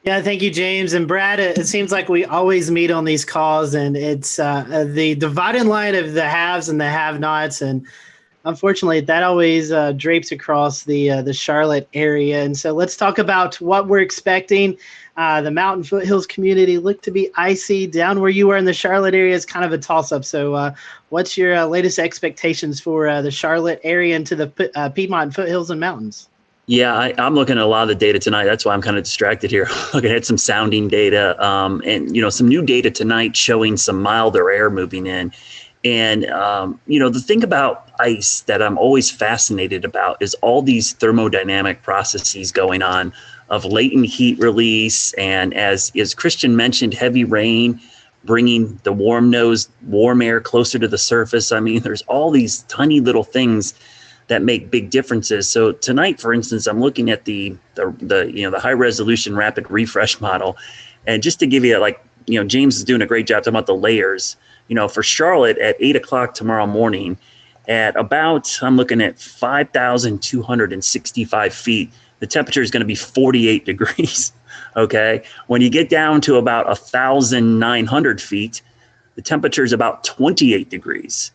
Yeah, thank you, James and Brad. It seems like we always meet on these calls, and it's the dividing line of the haves and the have-nots, and unfortunately, that always drapes across the Charlotte area. And so, let's talk about what we're expecting. The mountain foothills community look to be icy. Down where you are in the Charlotte area is kind of a toss-up. So, what's your latest expectations for the Charlotte area into the Piedmont foothills and mountains? Yeah, I'm looking at a lot of the data tonight. That's why I'm kind of distracted here. Looking at some sounding data, and some new data tonight showing some milder air moving in. And the thing about ice that I'm always fascinated about is all these thermodynamic processes going on of latent heat release, and as Christian mentioned, heavy rain bringing the warm air closer to the surface. I mean, there's all these tiny little things that make big differences. So tonight, for instance, I'm looking at the high resolution rapid refresh model, and just to give you James is doing a great job talking about the layers. For Charlotte at 8 o'clock tomorrow morning, at about I'm looking at 5,265 feet, the temperature is going to be 48 degrees. Okay, when you get down to about 1,900 feet, the temperature is about 28 degrees.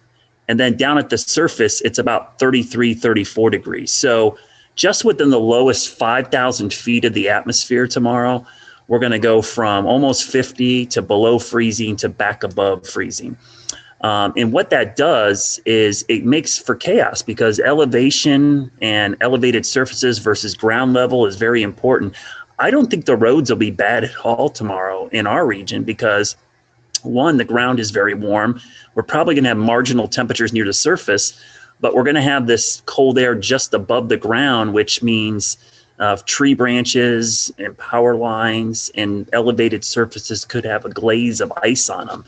And then down at the surface, it's about 33, 34 degrees. So just within the lowest 5,000 feet of the atmosphere tomorrow, we're going to go from almost 50 to below freezing to back above freezing. And what that does is it makes for chaos, because elevation and elevated surfaces versus ground level is very important. I don't think the roads will be bad at all tomorrow in our region because, one, the ground is very warm. We're probably going to have marginal temperatures near the surface, but we're going to have this cold air just above the ground, which means tree branches and power lines and elevated surfaces could have a glaze of ice on them.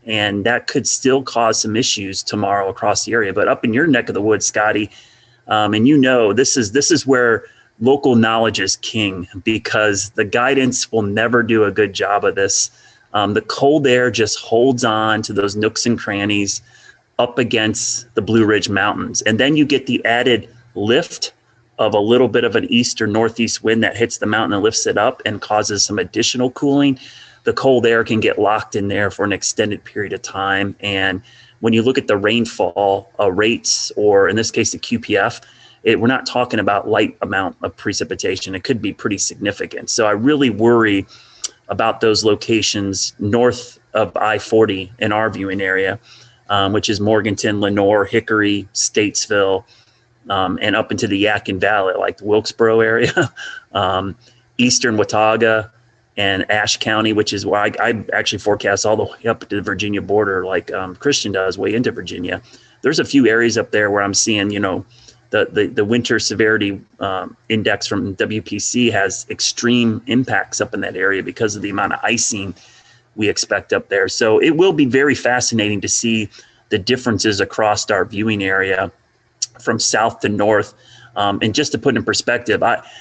And that could still cause some issues tomorrow across the area. But up in your neck of the woods, Scotty, and this is where local knowledge is king, because the guidance will never do a good job of this. The cold air just holds on to those nooks and crannies up against the Blue Ridge Mountains. And then you get the added lift of a little bit of an east or northeast wind that hits the mountain and lifts it up and causes some additional cooling. The cold air can get locked in there for an extended period of time. And when you look at the rainfall rates, or in this case, the QPF, we're not talking about light amount of precipitation. It could be pretty significant. So I really worry about those locations north of I-40 in our viewing area, which is Morganton, Lenoir, Hickory, Statesville, and up into the Yadkin Valley, like the Wilkesboro area, eastern Watauga, and Ashe County, which is where I actually forecast all the way up to the Virginia border, like Christian does, way into Virginia. There's a few areas up there where I'm seeing, the winter severity index from WPC has extreme impacts up in that area because of the amount of icing we expect up there. So it will be very fascinating to see the differences across our viewing area from south to north. And just to put in perspective,